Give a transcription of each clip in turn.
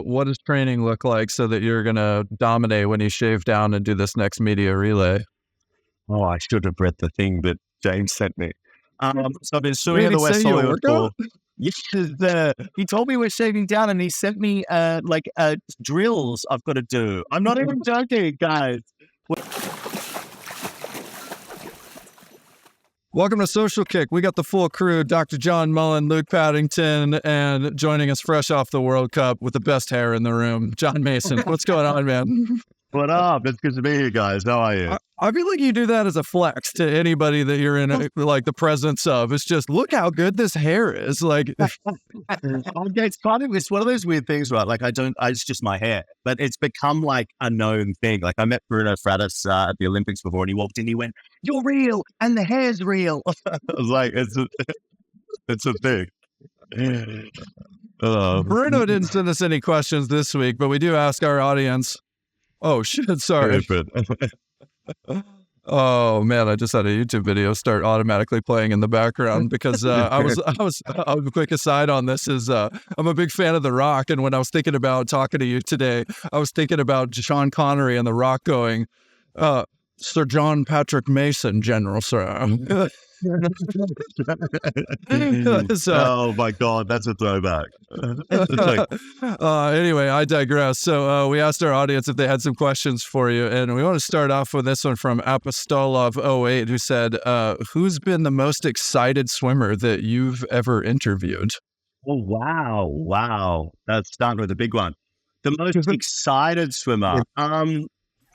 what does training look like so that you're going to dominate when you shave down and do this next media relay? Oh, I should have read the thing that James sent me. So I've been swimming in the West Hollywood Pool. Yes, he told me we're shaving down, and he sent me drills I've got to do. I'm not even joking, guys. Welcome to Social Kick. We got the full crew, Dr. John Mullen, Luke Paddington, and joining us fresh off the World Cup with the best hair in the room, John Mason. What's going on, man? What up? It's good to be here, guys. How are you? I feel like you do that as a flex to anybody that you're in the presence of. It's just, look how good this hair is. Like, it's one of those weird things, right? Like it's just my hair, but it's become like a known thing. Like I met Bruno Fratus at the Olympics before, and he walked in, he went, "You're real, and the hair's real." I was like, it's a thing. Bruno didn't send us any questions this week, but we do ask our audience. Oh shit! Sorry. Oh man, I just had a YouTube video start automatically playing in the background because I was a quick aside on this is I'm a big fan of The Rock, and when I was thinking about talking to you today, I was thinking about Sean Connery and The Rock going, Sir John Patrick Mason, General Sir. Oh my God, that's a throwback. Anyway, I digress. So we asked our audience if they had some questions for you, and we want to start off with this one from Apostolov08, who said, who's been the most excited swimmer that you've ever interviewed? Oh, wow. That's starting with a big one. The most excited swimmer.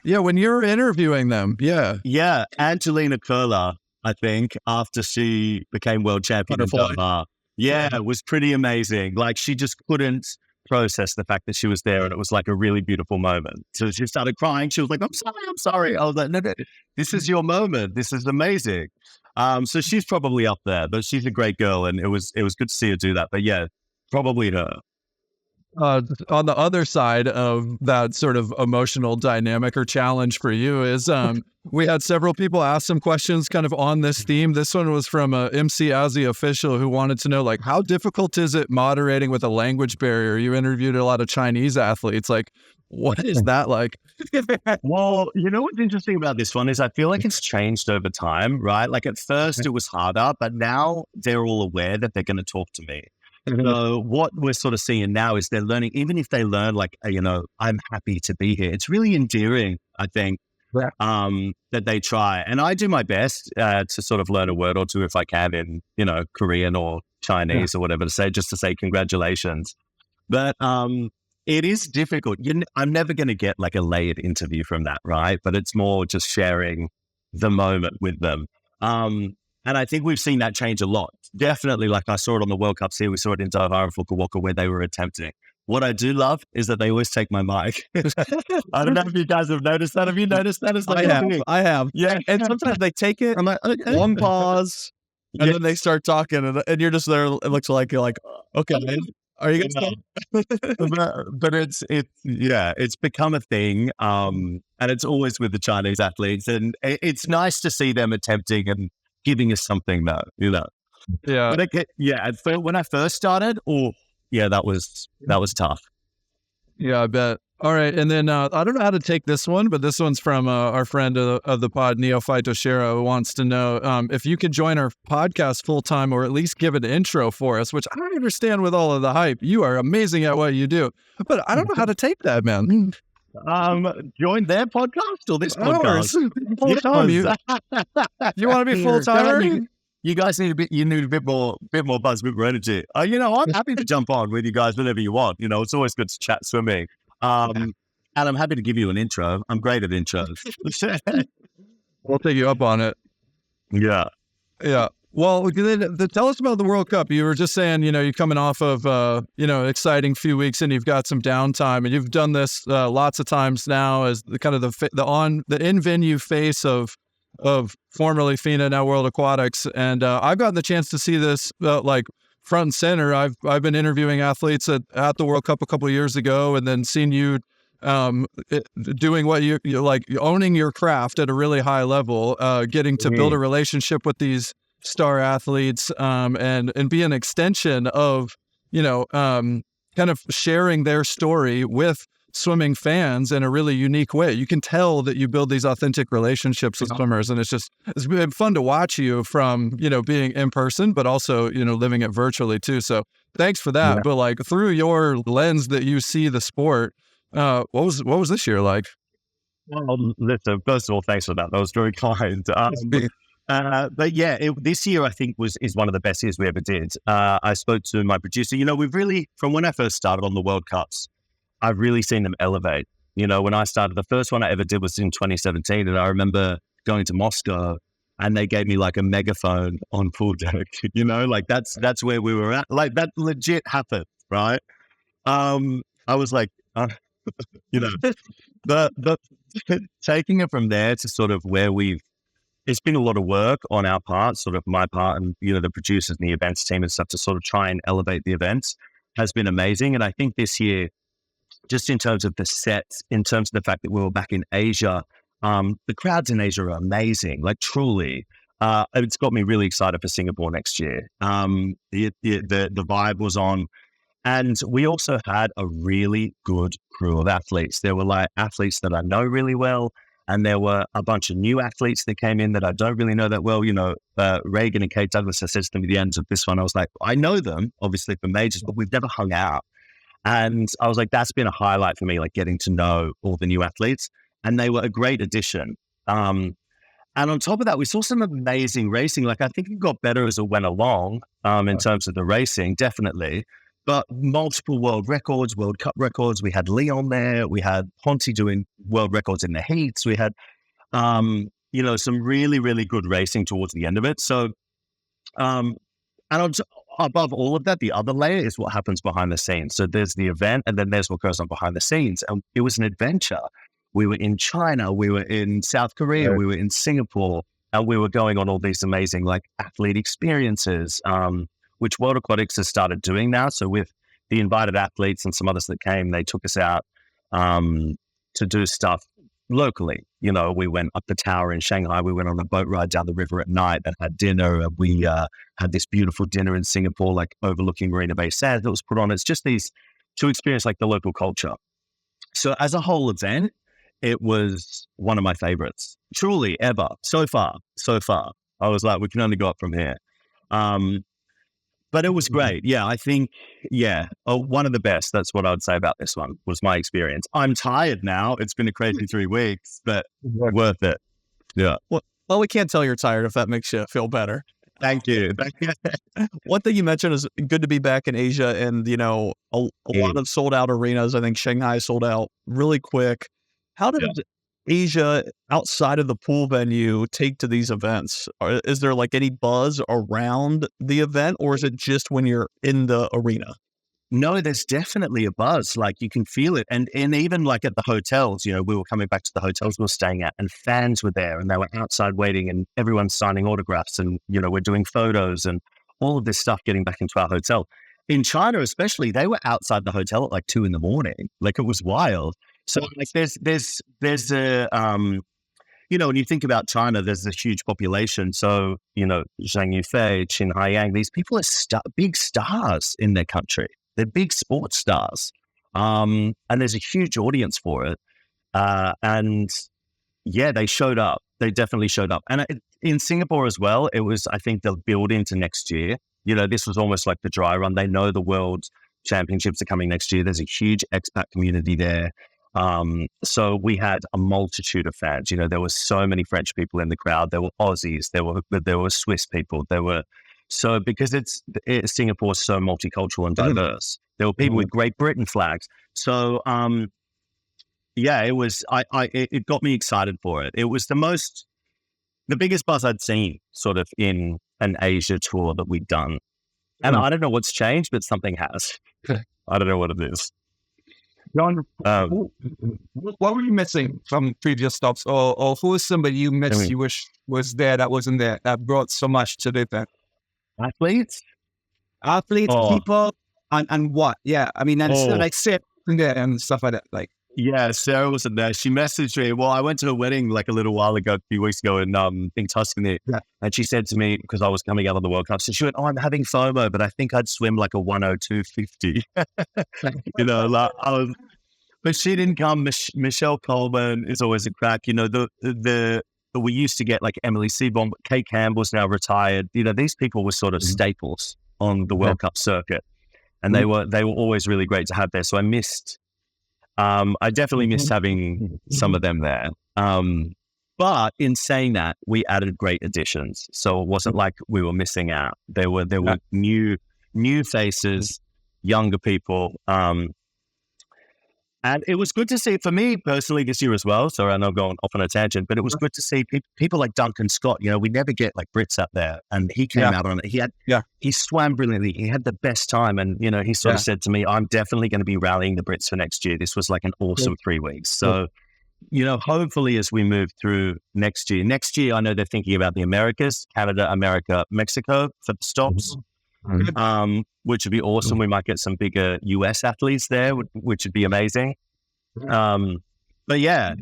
Yeah, when you're interviewing them. Yeah, Angelina Curler, I think, after she became world champion in Doha. Yeah, it was pretty amazing. Like, she just couldn't process the fact that she was there, and it was like a really beautiful moment. So she started crying. She was like, I'm sorry. I was like, no, this is your moment. This is amazing. So she's probably up there, but she's a great girl, and it was good to see her do that. But yeah, probably her. On the other side of that sort of emotional dynamic or challenge for you is we had several people ask some questions kind of on this theme. This one was from a MC Azzy official who wanted to know, like, how difficult is it moderating with a language barrier? You interviewed a lot of Chinese athletes. Like, what is that like? Well, you know what's interesting about this one is I feel like it's changed over time, right? Like at first it was harder, but now they're all aware that they're going to talk to me. So what we're sort of seeing now is they're learning, even if they learn like, I'm happy to be here. It's really endearing, I think, that they try. And I do my best to sort of learn a word or two if I can in, Korean or Chinese or whatever to say congratulations. But it is difficult. I'm never going to get like a layered interview from that, right? But it's more just sharing the moment with them. And I think we've seen that change a lot. Definitely, like I saw it on the World Cups here. We saw it in Doha and Fukuoka where they were attempting. What I do love is that they always take my mic. I don't know if you guys have noticed that. Have you noticed that? I have. Yeah. And sometimes they take it. I'm like, okay. One pause, and then they start talking, and you're just there. It looks like you're like, okay, are you going to But it's become a thing. And it's always with the Chinese athletes. And it's nice to see them attempting and giving us something though, Yeah. But when I first started, that was tough. Yeah, I bet. All right. And then I don't know how to take this one, but this one's from our friend of the pod, Neophyte Oshiro, who wants to know if you could join our podcast full time or at least give an intro for us, which I understand with all of the hype. You are amazing at what you do, but I don't know how to take that, man. Join their podcast or this podcast? Full time. You want to be full time? You guys need a bit more buzz, a bit more energy. I'm happy to jump on with you guys whenever you want. It's always good to chat swimming. And I'm happy to give you an intro. I'm great at intros. We'll take you up on it. Yeah. Well, tell us about the World Cup. You were just saying, you're coming off of, exciting few weeks, and you've got some downtime, and you've done this lots of times now as the kind of the in-venue face of formerly FINA, now World Aquatics. And I've gotten the chance to see this like front and center. I've been interviewing athletes at the World Cup a couple of years ago, and then seen you doing what you're like, owning your craft at a really high level, getting to build a relationship with these star athletes, and be an extension of, kind kind of sharing their story with swimming fans in a really unique way. You can tell that you build these authentic relationships with swimmers, and it's been fun to watch you from, being in person, but also, living it virtually too. So thanks for that. Yeah. But like through your lens that you see the sport, what was this year like? Well, listen, first of all, thanks for that. That was very kind. But yeah, this year I think is one of the best years we ever did. I spoke to my producer. We've really, from when I first started on the World Cups, I've really seen them elevate. When I started, the first one I ever did was in 2017, and I remember going to Moscow, and they gave me like a megaphone on pool deck. Like that's where we were at. Like that legit happened, right? I was like, the taking it from there to sort of where it's been a lot of work on our part, sort of my part, and the producers and the events team and stuff to sort of try and elevate the events has been amazing. And I think this year, just in terms of the sets, in terms of the fact that we were back in Asia, the crowds in Asia are amazing, like truly. It's got me really excited for Singapore next year. The vibe was on. And we also had a really good crew of athletes. There were like athletes that I know really well, and there were a bunch of new athletes that came in that I don't really know that well. Reagan and Kate Douglas, I said to them at the end of this one, I was like, I know them, obviously from majors, but we've never hung out. And I was like, that's been a highlight for me, like getting to know all the new athletes. And they were a great addition. And on top of that, we saw some amazing racing. Like, I think it got better as it went along in terms of the racing, definitely. But multiple world records, World Cup records. We had Leon there. We had Ponti doing world records in the heats. We had, some really, really good racing towards the end of it. So, above all of that, the other layer is what happens behind the scenes. So there's the event, and then there's what goes on behind the scenes. And it was an adventure. We were in China, we were in South Korea, we were in Singapore, and we were going on all these amazing like athlete experiences, which World Aquatics has started doing now. So with the invited athletes and some others that came, they took us out to do stuff locally. We went up the tower in Shanghai. We went on a boat ride down the river at night and had dinner. We had this beautiful dinner in Singapore, like overlooking Marina Bay Sands that was put on. It's just these to experience like the local culture. So as a whole event, it was one of my favorites, truly ever. So far. I was like, we can only go up from here. But it was great. Yeah, I think, one of the best. That's what I would say about this one, was my experience. I'm tired now. It's been a crazy 3 weeks, but worth it. Yeah. Well, we can't tell you're tired if that makes you feel better. Thank you. One thing you mentioned is good to be back in Asia, and, a lot of sold out arenas. I think Shanghai sold out really quick. How did Asia, outside of the pool venue, take to these events? Is there like any buzz around the event, or is it just when you're in the arena? No, there's definitely a buzz. Like you can feel it. And even like at the hotels, we were coming back to the hotels we were staying at, and fans were there, and they were outside waiting, and everyone's signing autographs, and, we're doing photos and all of this stuff getting back into our hotel. In China, especially, they were outside the hotel at like 2 a.m. Like it was wild. So like there's a, when you think about China, there's a huge population. So, Zhang Yufei, Qin Haiyang, these people are big stars in their country. They're big sports stars. And there's a huge audience for it. And yeah, they showed up. They definitely showed up. And in Singapore as well, it was, I think they'll build into next year. This was almost like the dry run. They know the World Championships are coming next year. There's a huge expat community there. So we had a multitude of fans. There were so many French people in the crowd. There were Aussies. There were Swiss people. Because Singapore is so multicultural and diverse. There were people with Great Britain flags. So it was. It got me excited for it. It was the biggest buzz I'd seen sort of in an Asia tour that we'd done. And I don't know what's changed, but something has. I don't know what it is. John, what were you missing from previous stops, or who is somebody you missed you wish was there that wasn't there, that brought so much to the event? Athletes, people, and what? Yeah, I mean, and like sit there and stuff like that. Like, Yeah, Sarah wasn't there. She messaged me. Well, I went to a wedding like a little while ago, a few weeks ago in Tuscany. Yeah. And she said to me, because I was coming out of the World Cup, so she went, "Oh, I'm having FOMO, but I think I'd swim like a 102.50." You know, like but she didn't come. Michelle Coleman is always a crack. You know, we used to get like Emily Seaborn, but Kate Campbell's now retired. You know, these people were sort of staples on the World Cup circuit, and they were always really great to have there. So I definitely missed having some of them there. But in saying that, we added great additions. So it wasn't like we were missing out. There were new faces, younger people. And it was good to see, for me personally this year as well. Sorry, I know I'm going off on a tangent, but it was good to see people like Duncan Scott. You know, we never get like Brits up there, and he came out on it. He swam brilliantly. He had the best time, and you know, he sort of said to me, "I'm definitely going to be rallying the Brits for next year." This was like an awesome 3 weeks. So, you know, hopefully as we move through next year, I know they're thinking about the Americas, Canada, America, Mexico for the stops. Which would be awesome. We might get some bigger US athletes there, which would be amazing. But yeah,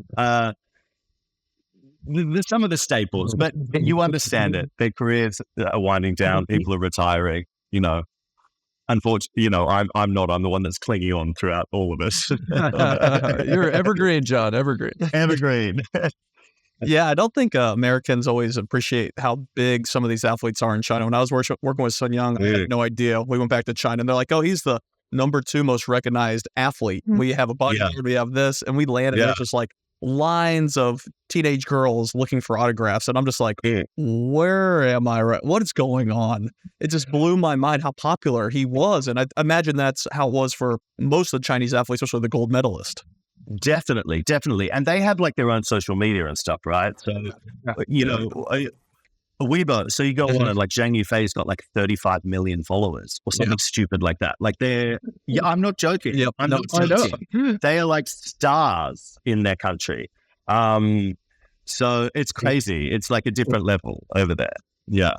there's some of the staples, but you understand it. Their careers are winding down. People are retiring. You know, unfortunately, you know, I'm not. I'm the one that's clinging on throughout all of this. You're evergreen, John. Evergreen. Evergreen. Yeah, I don't think Americans always appreciate how big some of these athletes are in China. When I was working with Sun Young, I had no idea. We went back to China, and they're like, "Oh, he's the number 2 most recognized athlete. We have a bodybuilder, we have this," and we landed. It's just like lines of teenage girls looking for autographs, and I'm just like, "Where am I? Right? What is going on?" It just blew my mind how popular he was, and I imagine that's how it was for most of the Chinese athletes, especially the gold medalist. Definitely. And they have like their own social media and stuff, right? So, you know, Weibo. So you go on and like Zhang Yufei's got like 35 million followers or something stupid like that. Like I'm not joking. I'm not joking. They are like stars in their country. So it's crazy. It's like a different level over there. Yeah.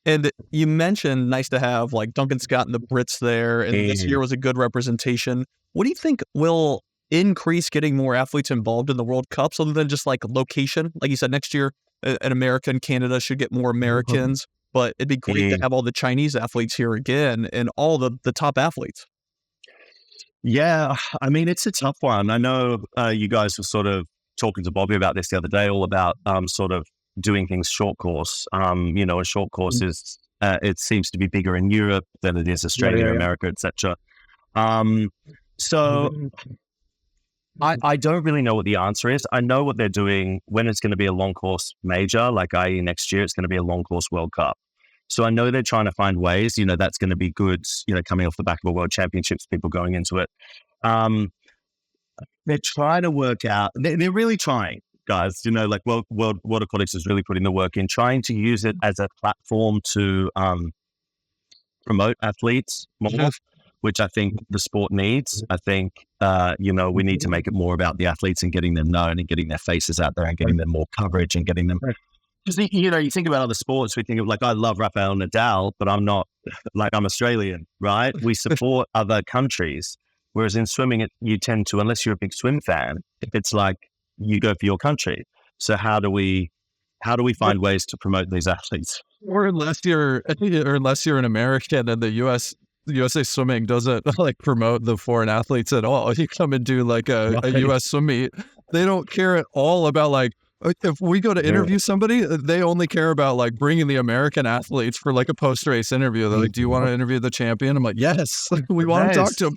And you mentioned nice to have like Duncan Scott and the Brits there, and this year was a good representation. What do you think will increase getting more athletes involved in the World Cups other than just like location? Like you said, next year an America and Canada should get more Americans, but it'd be great to have all the Chinese athletes here again and all the top athletes. Yeah, I mean, it's a tough one. I know you guys were sort of talking to Bobby about this the other day, all about sort of doing things short course. You know, a short course is, it seems to be bigger in Europe than it is Australia, America, etc. So I don't really know what the answer is. I know what they're doing when it's going to be a long course major, like i.e. next year, it's going to be a long course World Cup. So I know they're trying to find ways, you know, that's going to be good, you know, coming off the back of a World Championships, people going into it. They're trying to work out, they're really trying, guys, you know, like World Aquatics is really putting the work in, trying to use it as a platform to promote athletes more, which I think the sport needs. I think, you know, we need to make it more about the athletes and getting them known and getting their faces out there and getting them more coverage and getting them. Because, you know, you think about other sports, we think of like, I love Rafael Nadal, but I'm not, like, I'm Australian, right? We support other countries. Whereas in swimming, you tend to, unless you're a big swim fan, it's like you go for your country. So how do we find ways to promote these athletes? Or unless you're an American and the USA Swimming doesn't like promote the foreign athletes at all. You come and do like a US swim meet. They don't care at all about like, if we go to interview somebody, they only care about like bringing the American athletes for like a post-race interview. They're like, "Do you want to interview the champion?" I'm like, "Yes, we want to talk to him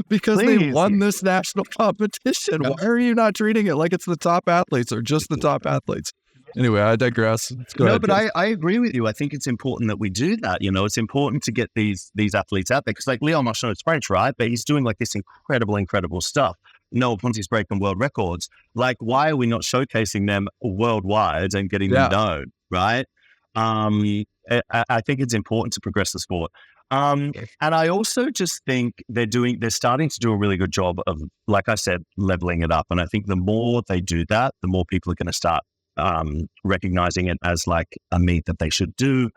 because they won this national competition. Why are you not treating it like it's the top athletes or just the top athletes?" Anyway, I digress. But I agree with you. I think it's important that we do that. You know, it's important to get these athletes out there because like Leon Marchand is French, right? But he's doing like this incredible stuff. Noah Ponti's breaking world records. Like, why are we not showcasing them worldwide and getting them known, right? I think it's important to progress the sport. And I also just think they're starting to do a really good job of, like I said, leveling it up. And I think the more they do that, the more people are going to start recognizing it as like a meet that they should do.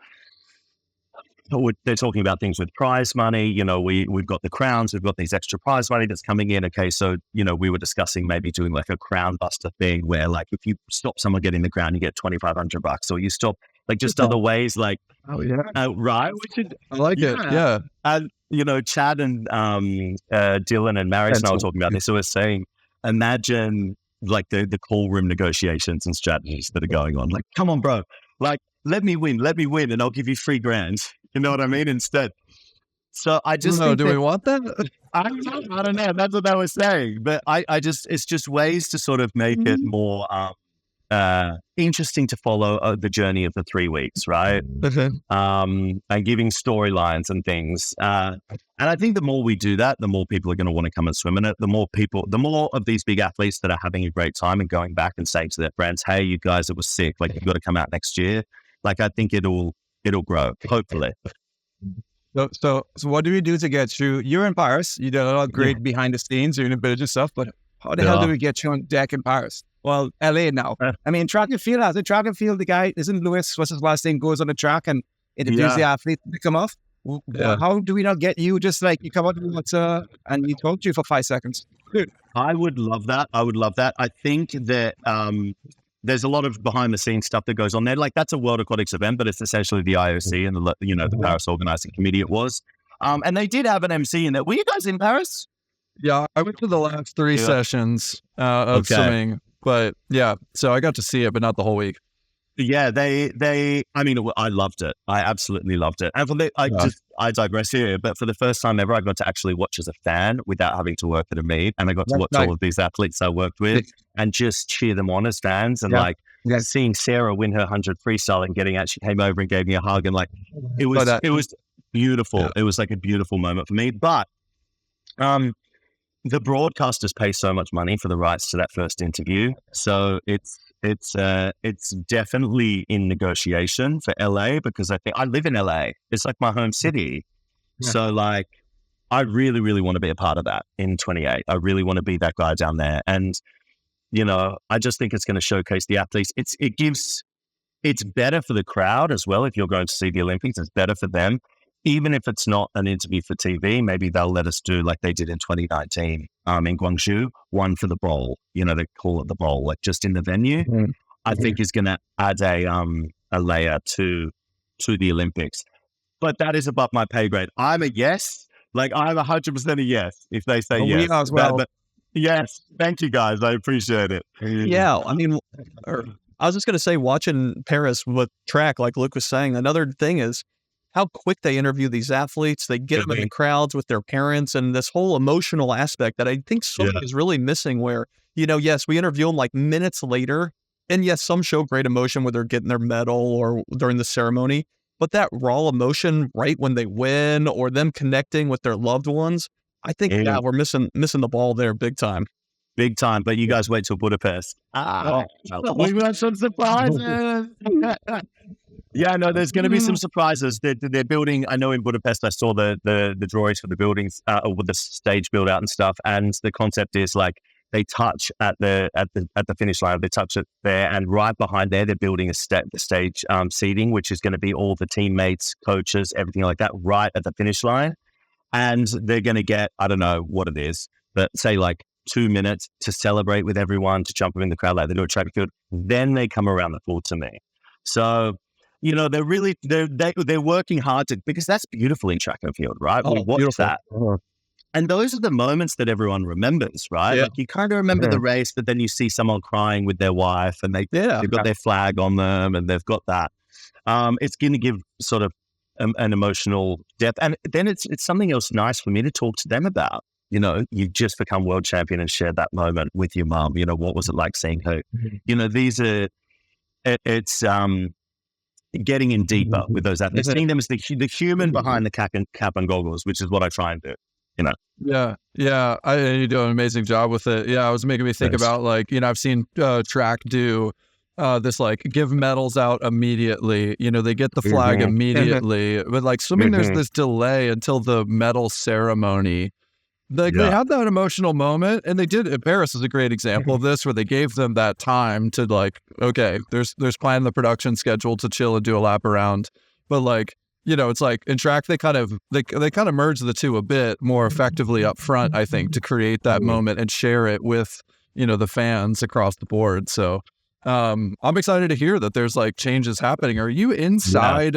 they're talking about things with prize money. You know, we've got the crowns, we've got these extra prize money that's coming in. Okay, so you know, we were discussing maybe doing like a crown buster thing where like if you stop someone getting the crown, you get $2,500, or you stop like just other ways like right. I like it. Yeah. And you know, Chad and Dylan and Marius and I were talking about this. So we're saying, imagine like the call room negotiations and strategies that are going on. Like, come on, bro. Like, let me win, and I'll give you $3,000. You know what I mean? Instead. So I just do we want that? I don't know. That's what they were saying. But I just, it's just ways to sort of make it more interesting to follow the journey of the 3 weeks, right? And giving storylines and things. And I think the more we do that, the more people are going to want to come and swim in it. The more of these big athletes that are having a great time and going back and saying to their friends, "Hey, you guys, it was sick. Like, you've got to come out next year." Like, I think it'll grow, hopefully. So what do we do to get you? You're in Paris. You did a lot of great behind the scenes. You're in a bit of stuff, but how the hell do we get you on deck in Paris? Well, LA now. I mean, track and field has it. Track and field, the guy isn't Lewis. What's his last name? Goes on the track and interviews the athlete to come off. How do we not get you? Just like you come out and we talk to you for 5 seconds. Dude. I would love that. I think that there's a lot of behind the scenes stuff that goes on there. Like, that's a World Aquatics event, but it's essentially the IOC and the Paris organizing committee it was. And they did have an MC in there. Were you guys in Paris? Yeah, I went to the last 3 sessions of swimming, but so I got to see it, but not the whole week. Yeah, I mean, I loved it. I absolutely loved it. And I digress here, but for the first time ever, I got to actually watch as a fan without having to work at a meet. And I got to watch all of these athletes I worked with and just cheer them on as fans. And seeing Sarah win her 100 freestyle and she came over and gave me a hug. And like, it was beautiful. Yeah. It was like a beautiful moment for me. But the broadcasters pay so much money for the rights to that first interview. So it's definitely in negotiation for LA, because I think I live in LA. It's like my home city. Yeah. So like, I really, really want to be a part of that in 28. I really want to be that guy down there. And, you know, I just think it's going to showcase the athletes. It's better for the crowd as well. If you're going to see the Olympics, it's better for them. Even if it's not an interview for TV, maybe they'll let us do like they did in 2019 in Guangzhou, one for the bowl. You know, they call it the bowl, like just in the venue. Mm-hmm. I think is going to add a layer to the Olympics. But that is above my pay grade. I'm a yes. Like, I'm 100% a yes if they say yes. We are as well. But yes, thank you guys. I appreciate it. Yeah, I mean, I was just going to say, watching Paris with track, like Luke was saying, another thing is how quick they interview these athletes. They get them in the crowds with their parents, and this whole emotional aspect that I think swimming is really missing, where, you know, yes, we interview them like minutes later, and yes, some show great emotion where they're getting their medal or during the ceremony, but that raw emotion right when they win or them connecting with their loved ones, I think we're missing the ball there big time. Big time, but you guys wait till Budapest. We got some surprises. Yeah, no, there's going to be some surprises. They're building. I know in Budapest, I saw the drawings for the buildings with the stage build out and stuff. And the concept is like they touch at the finish line. They touch it there, and right behind there, they're building the stage seating, which is going to be all the teammates, coaches, everything like that, right at the finish line. And they're going to get, I don't know what it is, but say like 2 minutes to celebrate with everyone, to jump in the crowd like they do at track and field. Then they come around the pool to me. So, you know, they're working hard because that's beautiful in track and field, right? We watch that. And those are the moments that everyone remembers, right? Yeah. Like, you kind of remember the race, but then you see someone crying with their wife and they've got their flag on them and they've got that. It's going to give sort of an emotional depth. And then it's something else nice for me to talk to them about. You know, you just become world champion and share that moment with your mom. You know, what was it like seeing her? You know, it's getting in deeper with those athletes, seeing them as the human behind the cap and goggles, which is what I try and do. You know. Yeah. You do an amazing job with it. Yeah, it was making me think about, like, you know, I've seen track do this, like, give medals out immediately. You know, they get the flag immediately, but like swimming, there's this delay until the medal ceremony. They had that emotional moment, and they did. Paris is a great example of this, where they gave them that time to, like, okay, there's plan the production schedule to chill and do a lap around, but like it's like in track, they kind of merge the two a bit more effectively up front, I think, to create that moment and share it with, the fans across the board. So I'm excited to hear that there's like changes happening. Are you inside,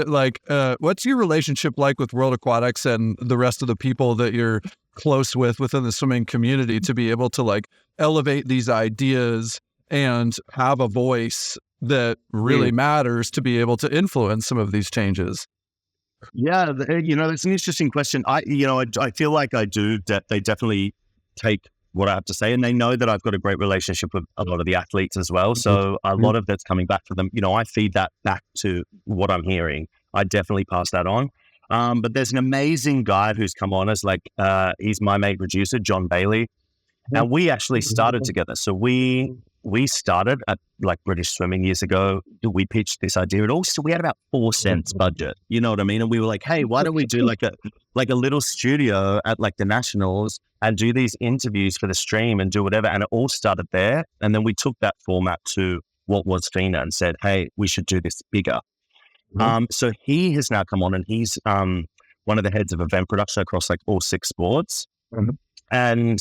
what's your relationship like with World Aquatics and the rest of the people that you're close with within the swimming community to be able to like elevate these ideas and have a voice that really matters to be able to influence some of these changes? Yeah, that's an interesting question. I feel like I do. They definitely take what I have to say, and they know that I've got a great relationship with a lot of the athletes as well. So a lot of that's coming back for them. I feed that back to what I'm hearing. I definitely pass that on. But there's an amazing guy who's come on as he's my main producer, John Bailey, and we actually started together. So we started at like British Swimming years ago. We pitched this idea. We had about 4 cents budget. You know what I mean? And we were like, hey, why don't we do like a little studio at like the Nationals and do these interviews for the stream and do whatever. And it all started there. And then we took that format to what was FINA and said, hey, we should do this bigger. So he has now come on, and he's one of the heads of event production across like all 6 sports. And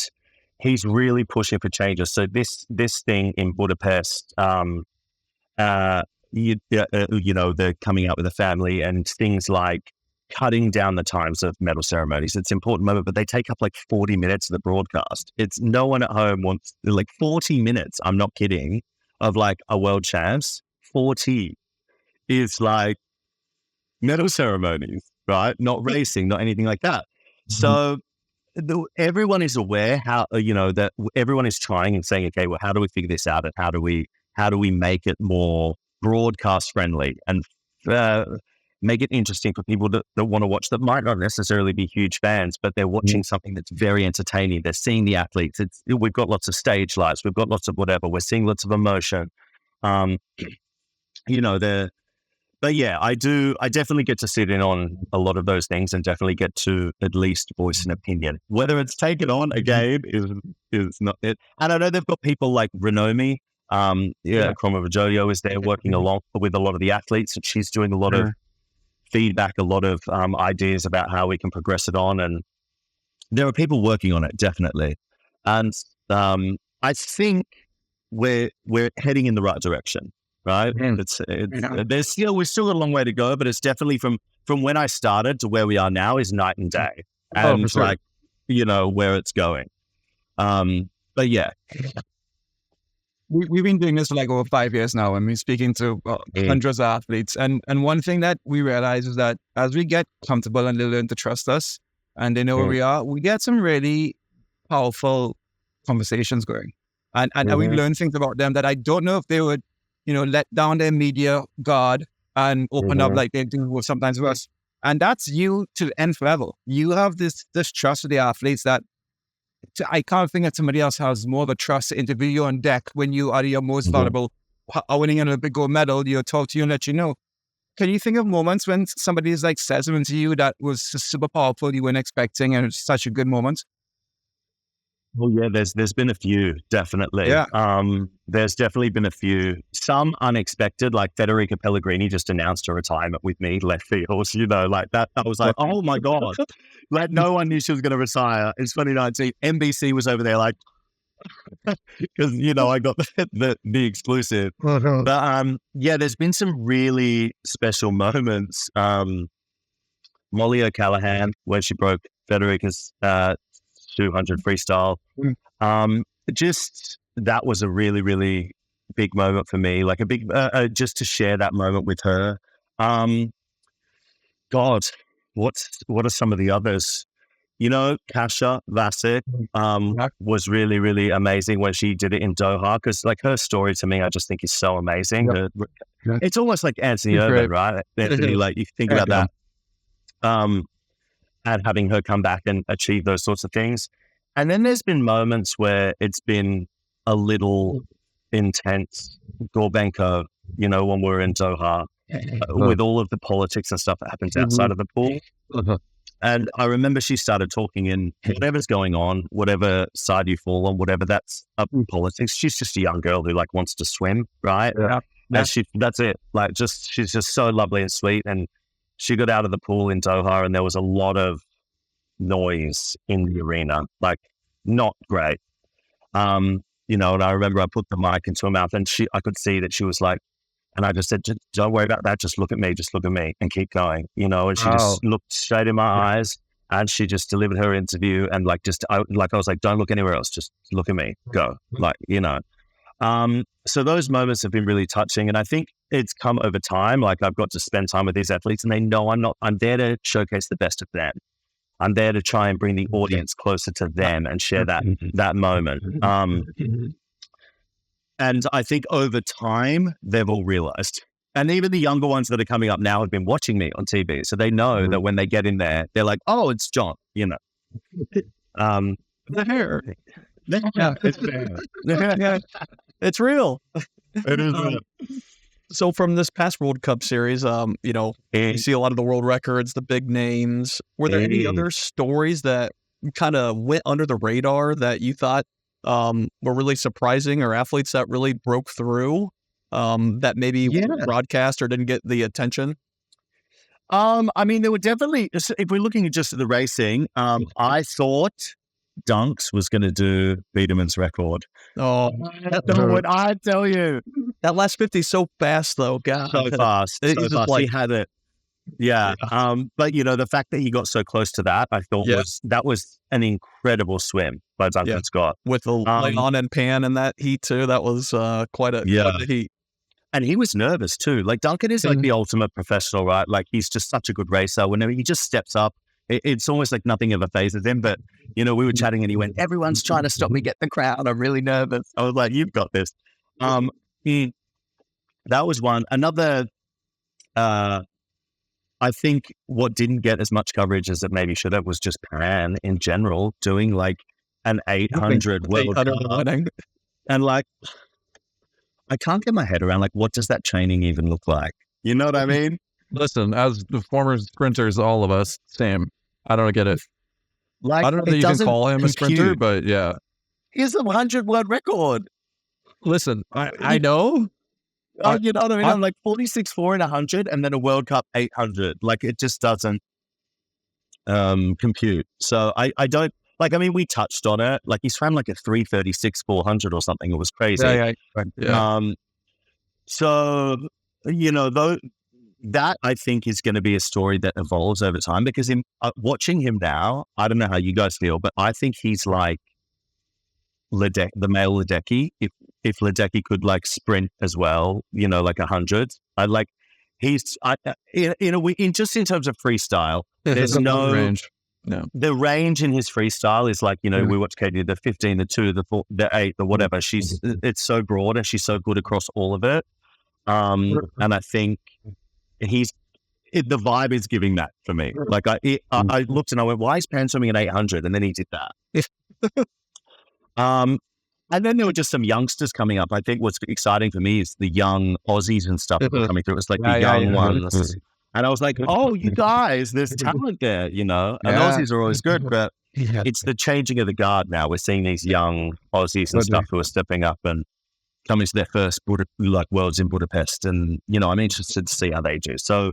he's really pushing for changes. So this thing in Budapest, they're coming out with a family and things like cutting down the times of medal ceremonies. It's an important moment, but they take up like 40 minutes of the broadcast. It's no one at home wants like 40 minutes. I'm not kidding, of like a world champs. 40 is like medal ceremonies, right? Not racing, not anything like that. So everyone is aware that everyone is trying and saying, okay, well, how do we figure this out, and how do we make it more broadcast friendly and make it interesting for people that want to watch, that might not necessarily be huge fans, but they're watching something that's very entertaining. They're seeing the athletes. We've got lots of stage lights. We've got lots of whatever. We're seeing lots of emotion. But yeah, I definitely get to sit in on a lot of those things and definitely get to at least voice an opinion. Whether it's taken on a game is not it. And I know they've got people like Renomi, Cromwell Jodio is there working along with a lot of the athletes, and she's doing a lot of feedback, a lot of ideas about how we can progress it on. And there are people working on it, definitely. And I think we're heading in the right direction. Right. We've still got a long way to go, but it's definitely from when I started to where we are now is night and day. And where it's going. But yeah. We've been doing this for like over 5 years now, and we're speaking to hundreds of athletes. And one thing that we realize is that as we get comfortable and they learn to trust us and they know where we are, we get some really powerful conversations going. And we learn things about them that I don't know if they would let down their media guard and open up like they do sometimes with us. And that's you to the nth level. You have this trust with the athletes that I can't think that somebody else has more of a trust to interview you on deck when you are your most valuable, winning an Olympic gold medal. You'll talk to you and let you know. Can you think of moments when somebody is like says something to you that was super powerful, you weren't expecting, and it's such a good moment? Well, yeah, there's been a few, definitely. Yeah. There's definitely been a few. Some unexpected, like Federica Pellegrini just announced her retirement with me, left field. Like that. I was like, oh my God. Like no one knew she was going to retire. It's 2019. NBC was over there like, because, I got the exclusive. But there's been some really special moments. Molly O'Callaghan, when she broke Federica's 200 freestyle. Just that was a really, really big moment for me. Like a big, just to share that moment with her. God, what are some of the others? Kasia Vasek was really, really amazing when she did it in Doha, because like her story to me, I just think is so amazing. It's almost like Anthony Irvin, right? Anthony, like you think about that. And having her come back and achieve those sorts of things. And then there's been moments where it's been a little intense. Gorbenko, when we're in Doha, with all of the politics and stuff that happens outside of the pool. And I remember she started talking in whatever's going on, whatever side you fall on, whatever that's up in politics. She's just a young girl who like wants to swim, right? Yeah. That's it. Like she's just so lovely and sweet. And she got out of the pool in Doha, and there was a lot of noise in the arena, like not great. And I remember I put the mic into her mouth, and I could see that she was like, and I just said, don't worry about that. Just look at me, and keep going, and she just looked straight in my eyes, and she just delivered her interview. And I was like, don't look anywhere else. Just look at me, go. So those moments have been really touching. And I think it's come over time. Like, I've got to spend time with these athletes, and they know I'm there to showcase the best of them. I'm there to try and bring the audience closer to them and share that moment. And I think over time, they've all realized. And even the younger ones that are coming up now have been watching me on TV. So they know that when they get in there, they're like, oh, it's John, The hair. Yeah, it's fair. It's real. It is real. So from this past World Cup series, you see a lot of the world records, the big names. Were there any other stories that kind of went under the radar that you thought were really surprising, or athletes that really broke through that maybe weren't broadcast or didn't get the attention? There were definitely, if we're looking just at the racing, I thought Dunks was going to do Biedermann's record. Oh, what I tell you. That last 50 is so fast, though. God, so fast. He had it. Yeah. But the fact that he got so close to that, I thought was an incredible swim by Duncan Scott. With the Leon and Pan in that heat too. That was quite a heat. And he was nervous too. Like, Duncan is like the ultimate professional, right? Like, he's just such a good racer. Whenever he just steps up, it's almost like nothing ever phases him. But, we were chatting, and he went, everyone's trying to stop me get the crowd. I'm really nervous. I was like, you've got this. That was one. Another, I think what didn't get as much coverage as it maybe should have was just Pan in general doing like an 800 World Cup. And like, I can't get my head around, like, what does that training even look like? You know what I mean? Listen, as the former sprinters, all of us, same. I don't get it. Like, I don't know that you can call him a sprinter, but yeah. He has a 100 world record. Listen, I know. You know what I mean? I'm like 46.4 in 100, and then a World Cup 800. Like, it just doesn't compute. So I don't, like, we touched on it. Like, he swam like a 3:36 400 or something. It was crazy. Yeah. So, though, that I think is going to be a story that evolves over time, because watching him now, I don't know how you guys feel, but I think he's like the male Ledecky. If Ledecky could like sprint as well, like 100, in terms of freestyle, there's no range. No, the range in his freestyle is like, we watch Katie, the 15, the 2, the 4, the 8, the whatever. It's so broad, and she's so good across all of it. And I think the vibe is giving that for me. Like, I looked and I went, why is Pan swimming at 800? And then he did that. And then there were just some youngsters coming up. I think what's exciting for me is the young Aussies and stuff that were coming through. It was like the young ones. And I was like, oh, you guys, there's talent there, And Aussies are always good, but it's the changing of the guard now. We're seeing these young Aussies and stuff who are stepping up and coming to their first Worlds in Budapest. And, I'm interested to see how they do. So,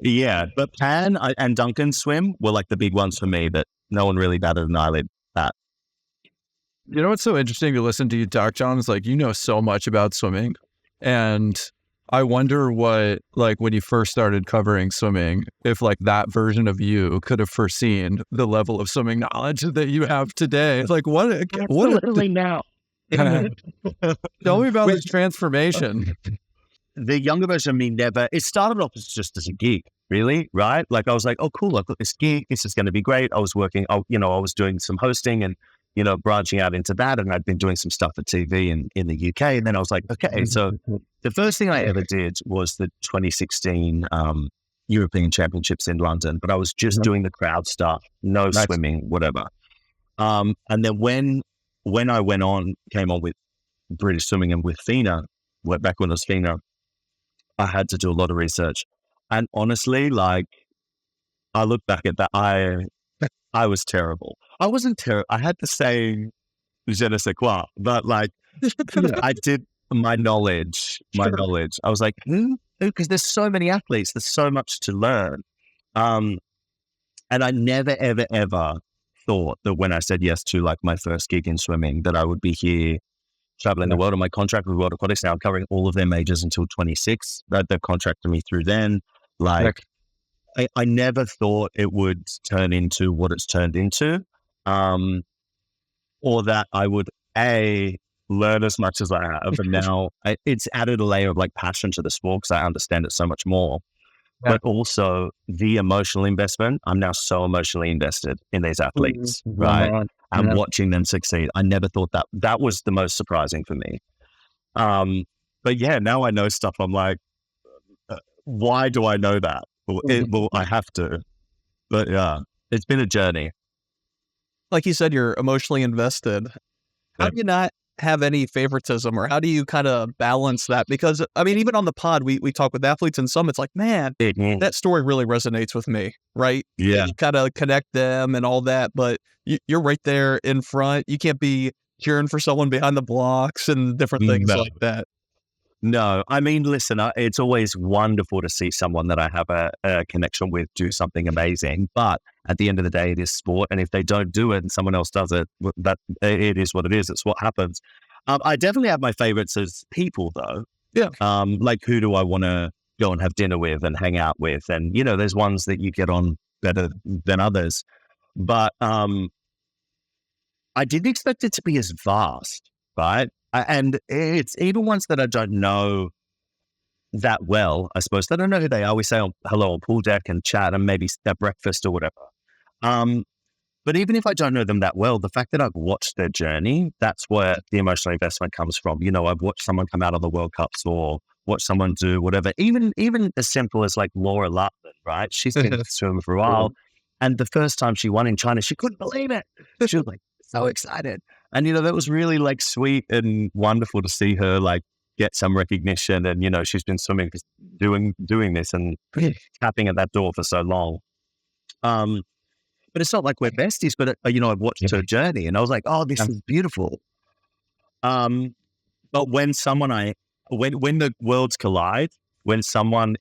yeah, but Pan and Duncan swim were like the big ones for me that no one really batted an eyelid at. You know what's so interesting to listen to you talk, John, is like, so much about swimming. And I wonder what, like, when you first started covering swimming, if like that version of you could have foreseen the level of swimming knowledge that you have today. Like, what now? Tell me about this transformation. The younger version of me it started off just as a gig, really, right? Like, I was like, oh, cool, I've got this gig. This is going to be great. I was working, I was doing some hosting and, branching out into that. And I'd been doing some stuff at TV in the UK. And then I was like, okay, so the first thing I ever did was the 2016 European Championships in London, but I was just doing the crowd stuff, no swimming, whatever. And then when I came on with British Swimming and with FINA, back when it was FINA, I had to do a lot of research. And honestly, like, I look back at that, I was terrible. I wasn't terrible. I had to say je ne sais quoi, but like, I did my knowledge. I was like, because there's so many athletes, there's so much to learn. And I never, ever, ever thought that when I said yes to like my first gig in swimming, that I would be here traveling the world. On my contract with World Aquatics now, covering all of their majors until 26. They've contracted me through then. Like, I never thought it would turn into what it's turned into, or that I would learn as much as I have. And now it's added a layer of like passion to the sport because I understand it so much more. But also the emotional investment. I'm now so emotionally invested in these athletes, right? I'm watching them succeed. I never thought that was the most surprising for me. But yeah, now I know stuff. I'm like, why do I know that? Well, I have to. But yeah, it's been a journey. Like you said, you're emotionally invested. How do you not have any favoritism, or how do you kind of balance that? Because I mean, even on the pod, we talk with athletes, and some it's like, man, that story really resonates with me, right? Yeah, you kind of connect them and all that, but you're right there in front. You can't be cheering for someone behind the blocks and different things like that. No, I mean, listen, it's always wonderful to see someone that I have a connection with do something amazing. But at the end of the day, it is sport. And if they don't do it and someone else does it, that it is what it is. It's what happens. I definitely have my favorites as people, though. Yeah. Like, who do I want to go and have dinner with and hang out with? And, you know, there's ones that you get on better than others. But I didn't expect it to be as vast, right? And it's even ones that I don't know that well, I suppose. I don't know who they are. We say hello on pool deck and chat and maybe at breakfast or whatever. But even if I don't know them that well, the fact that I've watched their journey, that's where the emotional investment comes from. You know, I've watched someone come out of the World Cups or watch someone do whatever. Even as simple as like Laura Lutman, right? She's been swimming for a while. And the first time she won in China, she couldn't believe it. She was like so excited. And, you know, that was really like sweet and wonderful to see her like get some recognition. And, you know, she's been swimming, doing this and tapping at that door for so long. But it's not like we're besties, but, you know, I've watched her journey and I was like, oh, this is beautiful. But when the worlds collide, when someone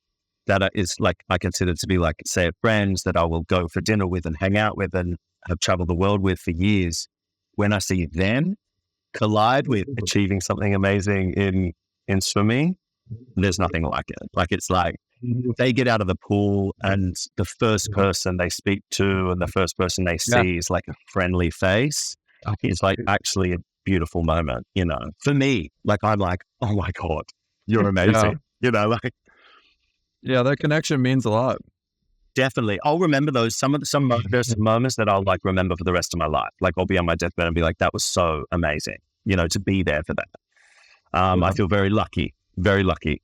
that is like, I consider to be like, say, friends that I will go for dinner with and hang out with and have traveled the world with for years, when I see them collide with achieving something amazing in swimming, there's nothing like it. Like, it's like they get out of the pool and the first person they speak to and the first person they see is like a friendly face. It's like actually a beautiful moment, you know, for me. Like, I'm like, oh my God, you're amazing. You know, like. Yeah, that connection means a lot. Definitely. I'll remember those. There's some moments that I'll like remember for the rest of my life. Like, I'll be on my deathbed and be like, that was so amazing, you know, to be there for that. I feel very lucky, very lucky.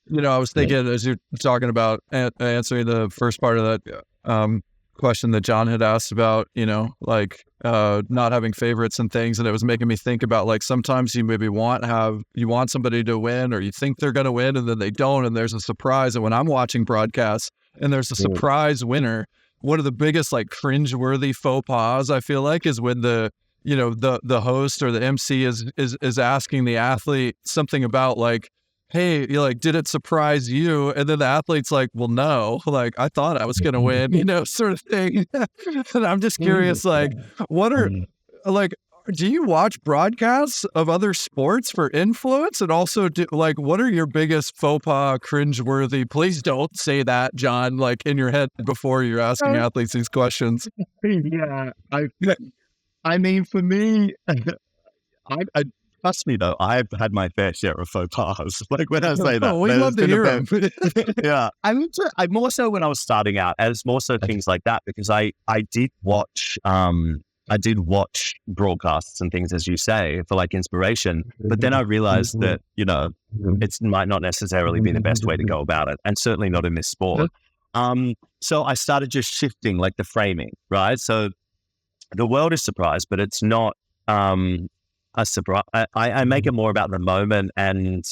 You know, I was thinking as you're talking about answering the first part of that question that John had asked about, you know, like not having favorites and things. And it was making me think about like, sometimes you maybe want somebody to win, or you think they're going to win and then they don't. And there's a surprise. And when I'm watching broadcasts and there's a surprise winner, one of the biggest like cringeworthy faux pas, I feel like, is when the host or the MC is asking the athlete something about like, hey, you're like, did it surprise you? And then the athlete's like, well, no, like, I thought I was going to win, you know, sort of thing. And I'm just curious, like, do you watch broadcasts of other sports for influence? And also, what are your biggest faux pas, cringeworthy? Please don't say that, John, like in your head before you're asking athletes these questions. Yeah. I mean, for me, I trust me, though, I've had my fair share of faux pas. Like, when I say that, we love to hear them. Yeah, I'm more so when I was starting out, and it's more so things like that, because I did watch broadcasts and things, as you say, for like inspiration. But then I realized that, you know, it might not necessarily be the best way to go about it, and certainly not in this sport. So I started just shifting like the framing, right? So the world is surprised, but it's not a surprise. I make it more about the moment and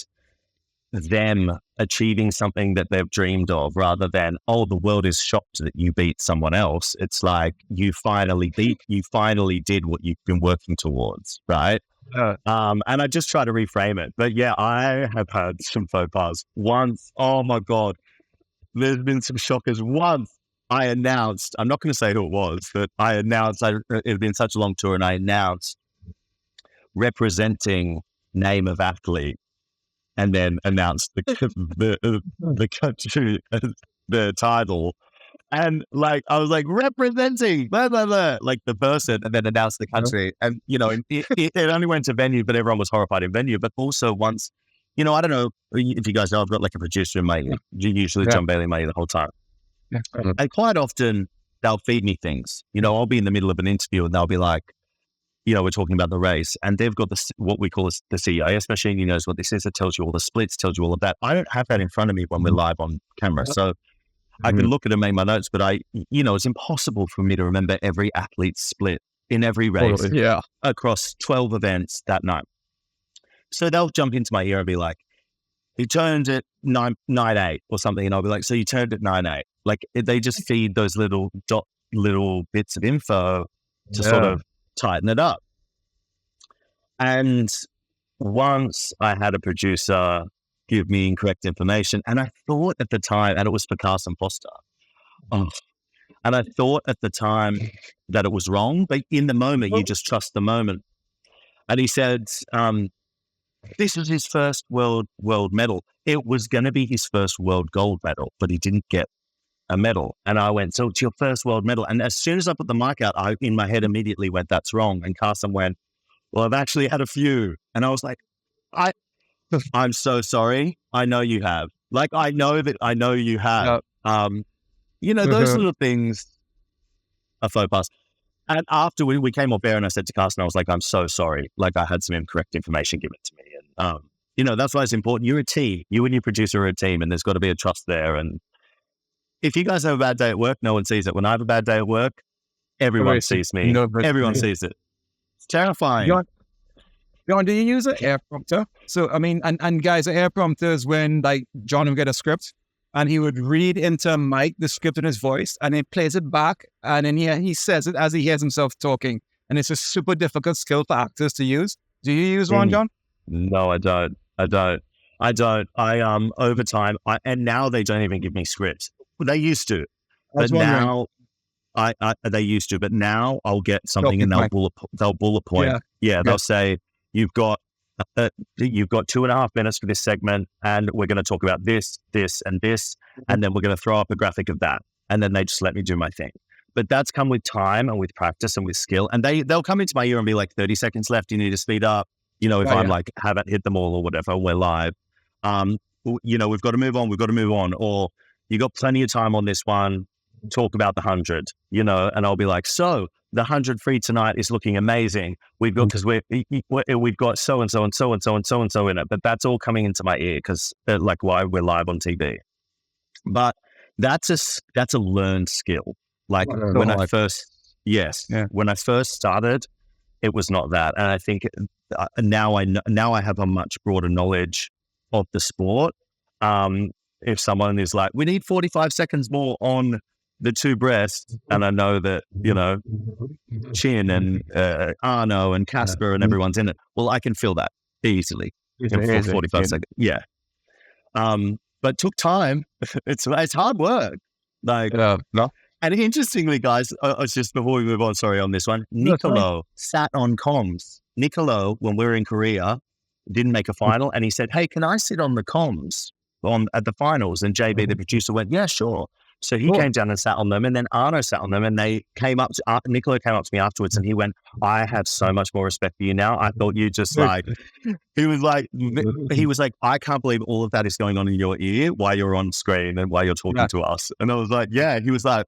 them achieving something that they've dreamed of, rather than, oh, the world is shocked that you beat someone else. It's like, you finally did what you've been working towards, right? And I just try to reframe it. But yeah, I have had some faux pas. Once, oh my God, there's been some shockers. Once I announced, I'm not going to say who it was, but I announced, it had been such a long tour, and I announced representing name of athlete, and then announced the country, the title. And like, I was like, representing, blah, blah, blah, like the person, and then announced the country. And, you know, it only went to venue, but everyone was horrified in venue. But also once, you know, I don't know if you guys know, I've got like a producer in my ear, usually John Bailey in my ear the whole time. Yeah. And quite often they'll feed me things. You know, I'll be in the middle of an interview and they'll be like, you know, we're talking about the race, and they've got what we call the CIS machine. He knows what this is. It tells you all the splits, tells you all of that. I don't have that in front of me when we're live on camera. So I can look at it and make my notes, but you know, it's impossible for me to remember every athlete's split in every race across 12 events that night. So they'll jump into my ear and be like, he turned at 9.8 or something. And I'll be like, so you turned at 9.8. Like they just feed those little bits of info to sort of tighten it up. And once I had a producer give me incorrect information, and I thought at the time, and it was for Carson Foster, and I thought at the time that it was wrong, but in the moment, you just trust the moment. And he said, this was his first world medal. It was going to be his first world gold medal, but he didn't get a medal. And I went, so it's your first world medal. And as soon as I put the mic out, I in my head immediately went, that's wrong. And Carson went, well, I've actually had a few. And I was like, I'm so sorry. I know you have. Like, I know you have. You know, those little things are faux pas. And after we came off air and I said to Carson, I was like, I'm so sorry. Like, I had some incorrect information given to me. And, you know, that's why it's important. You're a team. You and your producer are a team, and there's got to be a trust there. And if you guys have a bad day at work, no one sees it. When I have a bad day at work, everyone sees me. Everyone sees it. It's terrifying. John, do you use an air prompter? So, I mean, and guys, an air prompter is when, like, John would get a script and he would read into Mike the script in his voice, and he plays it back, and then he says it as he hears himself talking. And it's a super difficult skill for actors to use. Do you use one, John? No, I don't. Over time, and now they don't even give me scripts. They used to, but now they used to, but now I'll get something and they'll bullet point. They'll say, you've got 2.5 minutes for this segment, and we're going to talk about this, this, and this, and then we're going to throw up a graphic of that, and then they just let me do my thing. But that's come with time and with practice and with skill, and they'll come into my ear and be like, 30 seconds left, you need to speed up. You know, if I'm like, haven't hit them all or whatever, we're live. You know, we've got to move on, or you got plenty of time on this one, talk about the 100, you know, and I'll be like, so the 100 free tonight is looking amazing. We've got, because we've got so and so and so and so and so and so in it, but that's all coming into my ear because like why we're live on TV. But that's a learned skill. Like when I first started, it was not that. And I think now I have a much broader knowledge of the sport. If someone is like, we need 45 seconds more on the two breasts, and I know that, you know, Chin and Arno and Casper and everyone's in it, well, I can feel that easily in 45 seconds. Yeah. But it took time. It's hard work. Like, no. And interestingly, guys, just before we move on, sorry, on this one, Nicolo sat on comms. Nicolo, when we were in Korea, didn't make a final, and he said, hey, can I sit on the comms at the finals? And JB, the producer, went, yeah, sure. So he came down and sat on them, and then Arno sat on them, and Nicolo came up to me afterwards, and he went, I have so much more respect for you now. I thought you just like, he was like, I can't believe all of that is going on in your ear while you're on screen and while you're talking to us. And I was like, yeah, he was like,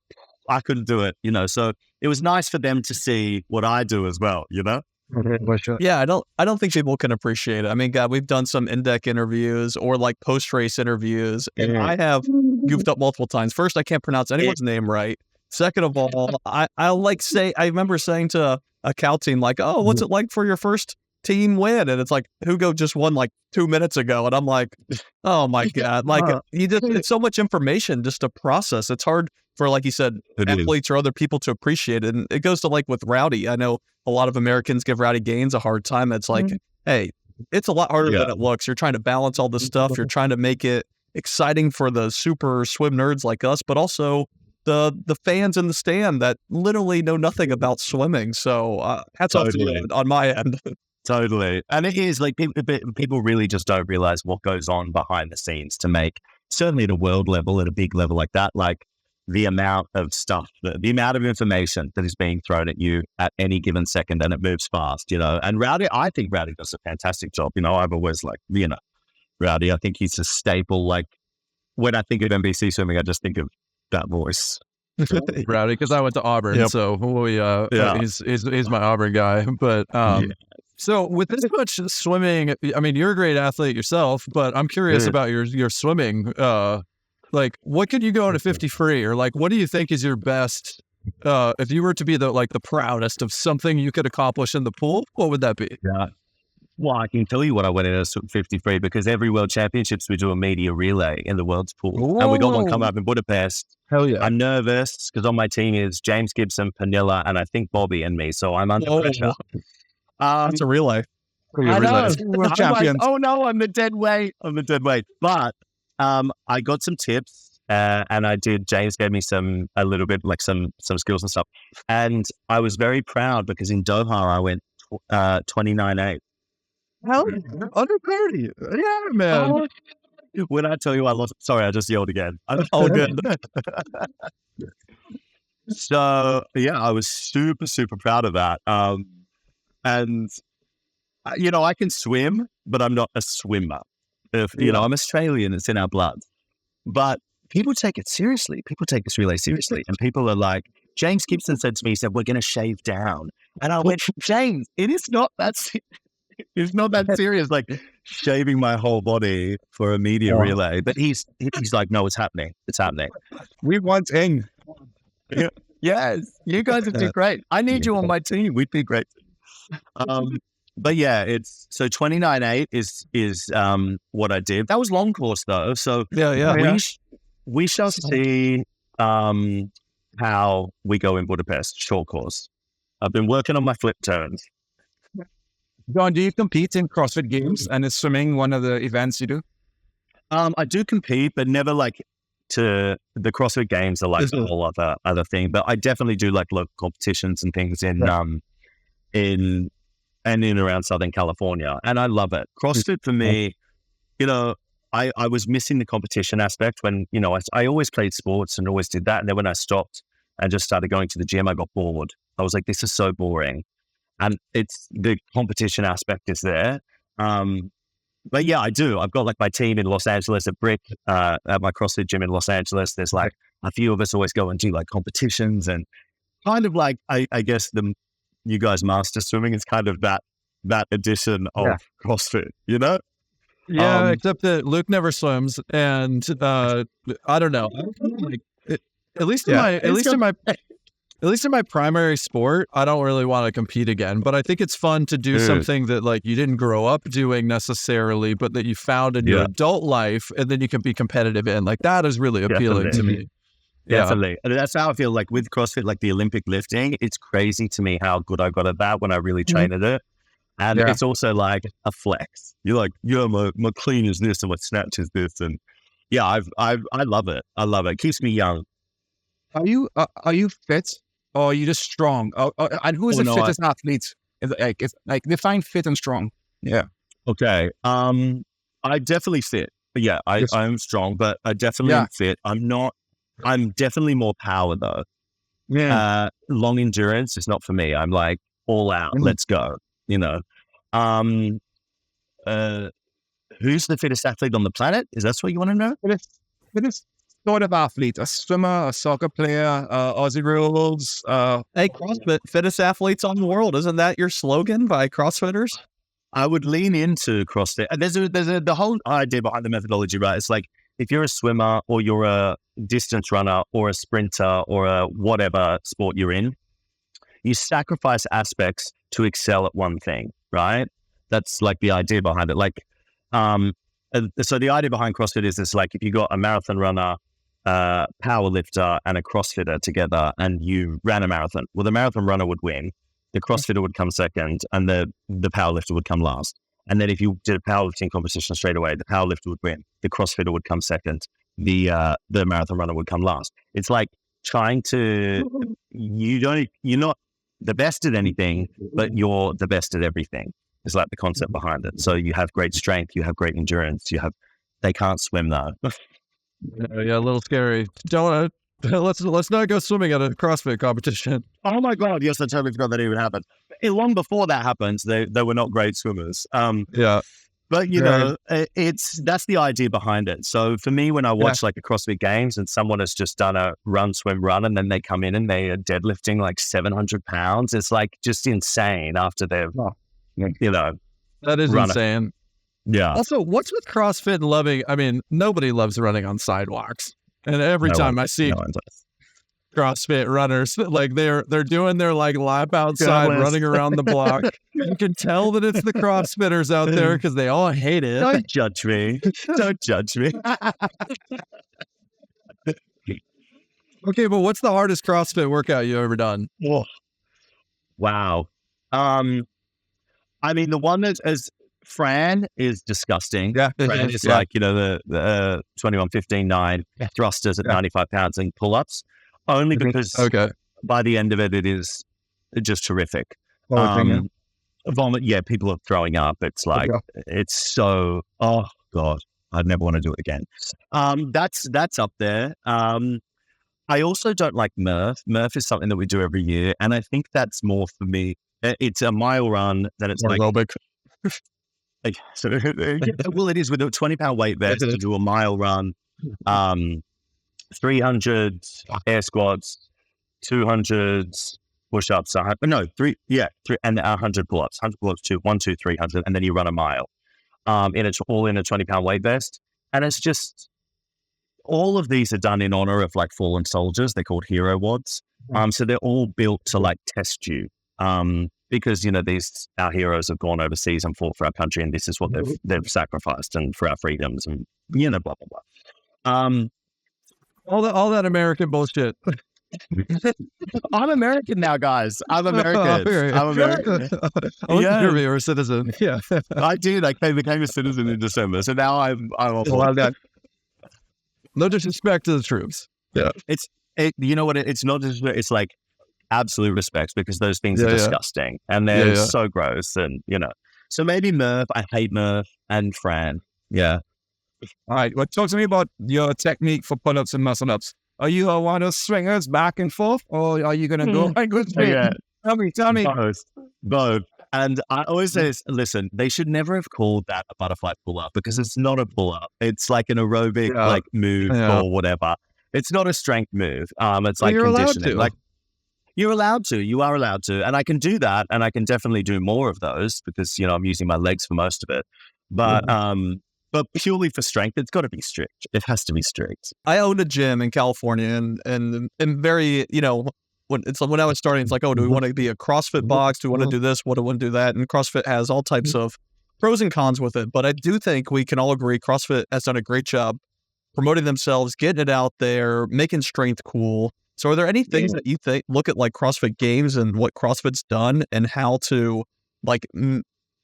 I couldn't do it, you know? So it was nice for them to see what I do as well, you know? Yeah, I don't think people can appreciate it. I mean, God, we've done some in-deck interviews or like post-race interviews, and I have goofed up multiple times. First, I can't pronounce anyone's name right. Second of all, I remember saying to a Cal team, like, oh, what's it like for your first team win? And it's like, Hugo just won like 2 minutes ago. And I'm like, oh my God, like it's so much information just to process. It's hard for, like you said, athletes or other people to appreciate it. And it goes to like with Rowdy. I know a lot of Americans give Rowdy Gaines a hard time. It's like, hey, it's a lot harder than it looks. You're trying to balance all this stuff. You're trying to make it exciting for the super swim nerds like us, but also the fans in the stand that literally know nothing about swimming. So hats off to you on my end. Totally. And it is like people really just don't realize what goes on behind the scenes to make, certainly at a world level, at a big level like that, like the amount of stuff, the amount of information that is being thrown at you at any given second, and it moves fast, you know. And Rowdy, I think Rowdy does a fantastic job. You know, I've always like, you know, Rowdy, I think he's a staple. Like when I think of NBC swimming, I just think of that voice. Rowdy, because I went to Auburn, so he's my Auburn guy. But so with this much swimming, I mean, you're a great athlete yourself, but I'm curious about your swimming. Like, what could you go into 50 free, or like, what do you think is your best? If you were to be the proudest of something you could accomplish in the pool, what would that be? Yeah. Well, I can tell you what I went in at 50 free, because every World Championships we do a media relay in the world's pool. And we got one coming up in Budapest. Hell yeah. I'm nervous because on my team is James Gibson, Panilla, and I think Bobby and me. So I'm under pressure. That's a relay. I know. World champions. Like, oh no, I'm the dead weight. But I got some tips and I did. James gave me a little bit, like some skills and stuff. And I was very proud because in Doha I went 29.8. Hell, under 30. Yeah, man. When I tell you I lost, sorry, I just yelled again. All good. So yeah, I was super, super proud of that. And you know, I can swim, but I'm not a swimmer. You know, I'm Australian, it's in our blood. But people take it seriously. People take this relay seriously. And people are like, James Gibson said to me, he said, we're going to shave down. And I went, James, it's not that serious, like shaving my whole body for a media relay. But he's like, no, it's happening. It's happening. We want in. Yes, you guys would do great. I need you on my team. We'd be great. But yeah, it's so 29.8 is what I did. That was long course though. So we shall see how we go in Budapest, short course. I've been working on my flip turns. John, do you compete in CrossFit Games, and is swimming one of the events you do? I do compete, but never like to the CrossFit Games are like a whole other thing. But I definitely do like local competitions and things in around Southern California, and I love it. CrossFit for me, you know, I was missing the competition aspect when, you know, I always played sports and always did that, and then when I stopped and just started going to the gym, I got bored. I was like, this is so boring. And it's the competition aspect is there. But yeah, I do. I've got like my team in Los Angeles at Brick, at my CrossFit gym in Los Angeles. There's like a few of us always go and do like competitions, and kind of like, I guess you guys master swimming is kind of that edition of CrossFit, you know? Yeah, except that Luke never swims, and I don't know. Like, at least in my primary sport, I don't really want to compete again, but I think it's fun to do something that like you didn't grow up doing necessarily, but that you found in your adult life, and then you can be competitive in. Like that is really appealing to me. Definitely. And that's how I feel like with CrossFit, like the Olympic lifting, it's crazy to me how good I got at that when I really trained at it. And it's also like a flex. You're like, my clean is this and my snatch is this. And yeah, I love it. I love it. It keeps me young. Are you fit? Or are you just strong? And who is the fittest athlete? Like define fit and strong. Yeah. Okay. I definitely fit. Yeah, I'm strong, but I definitely am fit. I'm definitely more power though. Yeah. Long endurance is not for me. I'm like all out. Let's go. You know. Who's the fittest athlete on the planet? Is that what you want to know? Fittest sort of athlete, a swimmer, a soccer player, Aussie rules. Hey, CrossFit, fittest athletes on the world. Isn't that your slogan by CrossFitters? I would lean into CrossFit. There's the whole idea behind the methodology, right? It's like if you're a swimmer or you're a distance runner or a sprinter or a whatever sport you're in, you sacrifice aspects to excel at one thing, right? That's like the idea behind it. Like, so the idea behind CrossFit is this: like if you got a marathon runner, power lifter and a CrossFitter together and you ran a marathon, well, the marathon runner would win, the CrossFitter would come second, and the power lifter would come last. And then if you did a powerlifting competition straight away, the power lifter would win, the CrossFitter would come second, the marathon runner would come last. It's like trying to, you're not the best at anything, but you're the best at everything. It's like the concept behind it. So you have great strength, you have great endurance, they can't swim though. Yeah, a little scary. Don't let's not go swimming at a CrossFit competition. Oh my God! Yes, I totally forgot that even happened. Long before that happens, they were not great swimmers. Yeah, but that's the idea behind it. So for me, when I watch like the CrossFit Games and someone has just done a run, swim, run, and then they come in and they are deadlifting like 700 pounds, it's like just insane after they've that is insane. Yeah. Also, what's with CrossFit and loving? I mean, nobody loves running on sidewalks. And every time I see CrossFit runners, like they're doing their like lap outside, running around the block. You can tell that it's the CrossFitters out there because they all hate it. Don't judge me. Don't judge me. Okay, but what's the hardest CrossFit workout you've ever done? Oh. Wow. I mean, the one that's as Fran is disgusting. Yeah. Fran is like, the 21, 15, 9 thrusters at 95 pounds and pull-ups, only because by the end of it, it is just terrific. Vomit, people are throwing up. It's like, it's so, oh God, I'd never want to do it again. That's up there. I also don't like Murph. Murph is something that we do every year. And I think that's more for me. It's a mile run that it's like, well, it is with a 20-pound weight vest to do a mile run, 300 air squats, 200 push-ups, three, and 100 pull-ups, 100 pull-ups, 300, and then you run a mile, all in a 20-pound weight vest. And it's just, all of these are done in honor of like fallen soldiers. They're called hero wads. So they're all built to like test you. Because our heroes have gone overseas and fought for our country, and this is what they've sacrificed, and for our freedoms, and blah blah blah. All that American bullshit. I'm American now, guys. I'm American. I'm American. You're a citizen. Yeah, I did. I became a citizen in December, so now I'm no disrespect to the troops. Yeah, you know what? It's not just. It's like absolute respect, because those things are disgusting and they're so gross, and so maybe Murph. I hate Murph and Fran. Yeah. All right, well, talk to me about your technique for pull-ups and muscle-ups. Are you one of those swingers back and forth, or are you going to go like with me? Tell me. Both. And I always say this, listen, they should never have called that a butterfly pull-up, because it's not a pull-up. It's like an aerobic like move or whatever. It's not a strength move. It's like conditioning. Like, you are allowed to, and I can do that, and I can definitely do more of those because I'm using my legs for most of it. But purely for strength, it's got to be strict. It has to be strict. I owned a gym in California, and very when I was starting, it's like, oh, do we want to be a CrossFit box? Do we want to do this? What do we want to do that? And CrossFit has all types of pros and cons with it. But I do think we can all agree CrossFit has done a great job promoting themselves, getting it out there, making strength cool. So are there any things that you look at like CrossFit Games and what CrossFit's done and how to like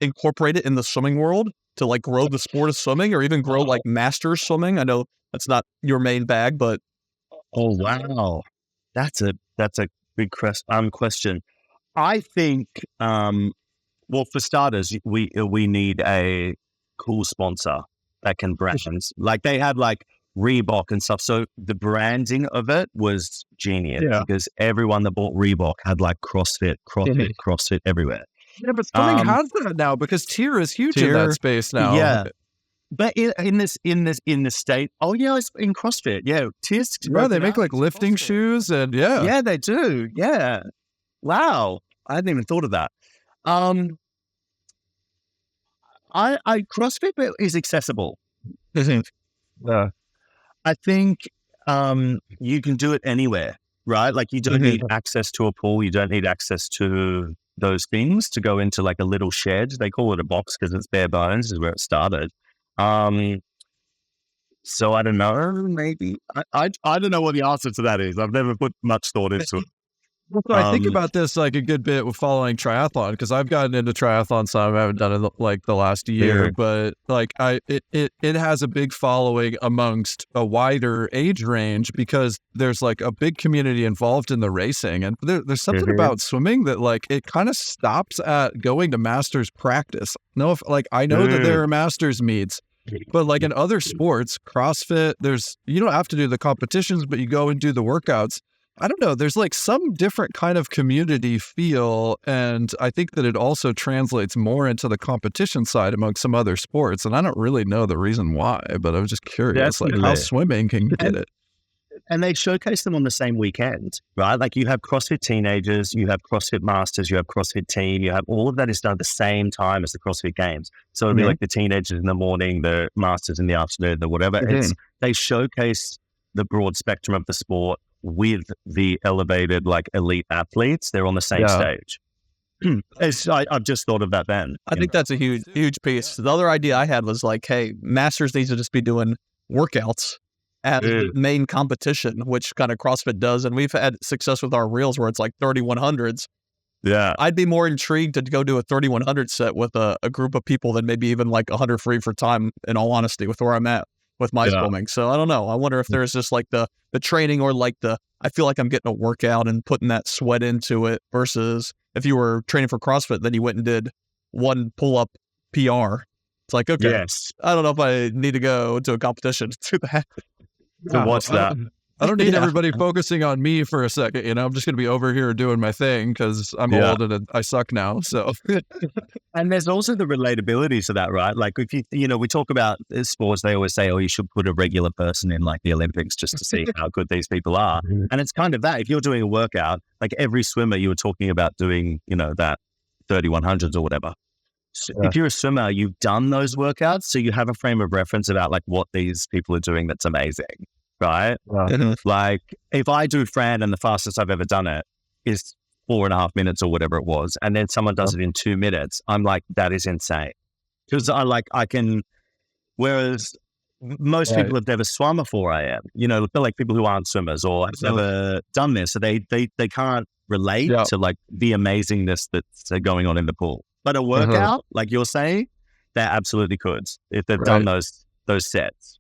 incorporate it in the swimming world to like grow the sport of swimming, or even grow like master swimming? I know that's not your main bag, but. Oh, wow. That's a big question. I think, well, for starters, we need a cool sponsor that can brand. Like they had like Reebok and stuff. So the branding of it was genius because everyone that bought Reebok had like CrossFit everywhere. Yeah, but swimming has that now because tier is huge in that space now. Yeah. But in the state, it's in CrossFit. Yeah, Tier's. Yeah, they make like lifting shoes and yeah, they do. Yeah, wow, I hadn't even thought of that. CrossFit is accessible. I think you can do it anywhere, right? Like you don't need access to a pool. You don't need access to those things to go into like a little shed. They call it a box because it's bare bones. Is where it started. So I don't know, maybe. I don't know what the answer to that is. I've never put much thought into it. Well, so I think about this like a good bit with following triathlon, because I've gotten into triathlon some. I haven't done it like the last year, but like it has a big following amongst a wider age range, because there's like a big community involved in the racing, and there's something about swimming that like it kind of stops at going to masters practice. No, if like I know that there are masters meets, but like in other sports, CrossFit, you don't have to do the competitions, but you go and do the workouts. I don't know. There's like some different kind of community feel. And I think that it also translates more into the competition side among some other sports. And I don't really know the reason why, but I was just curious, like how swimming can get it. And they showcase them on the same weekend, right? Like you have CrossFit teenagers, you have CrossFit masters, you have CrossFit teen, you have all of that is done at the same time as the CrossFit Games. So it'll be like the teenagers in the morning, the masters in the afternoon, or whatever. They showcase the broad spectrum of the sport with the elevated, like elite athletes. They're on the same stage. I've just thought of that then. I think that's a huge piece. The other idea I had was like, hey, masters needs to just be doing workouts as the main competition, which kind of CrossFit does. And we've had success with our reels where it's like 3100s. Yeah. I'd be more intrigued to go do a 3100 set with a group of people than maybe even like 100 free for time, in all honesty, with where I'm at with my swimming. So I don't know. I wonder if there's just like the training, or like I feel like I'm getting a workout and putting that sweat into it, versus if you were training for CrossFit, then you went and did one pull-up PR. It's like, okay, I don't know if I need to go to a competition to do that. To watch that. I don't need everybody focusing on me for a second. I'm just going to be over here doing my thing because I'm old and I suck now. So, and there's also the relatability to that, right? Like if we talk about sports, they always say, oh, you should put a regular person in like the Olympics just to see how good these people are. And it's kind of that. If you're doing a workout, like every swimmer, you were talking about doing, that 3100s or whatever. So if you're a swimmer, you've done those workouts, so you have a frame of reference about like what these people are doing that's amazing, right? Like if I do Fran and the fastest I've ever done it is 4.5 minutes or whatever it was, and then someone does it in 2 minutes, I'm like, that is insane. Because I can, whereas most people have never swum a 4 a.m., they're like people who aren't swimmers or have never done this, so they can't relate to like the amazingness that's going on in the pool. But a workout, like you're saying, they absolutely could if they've done those sets.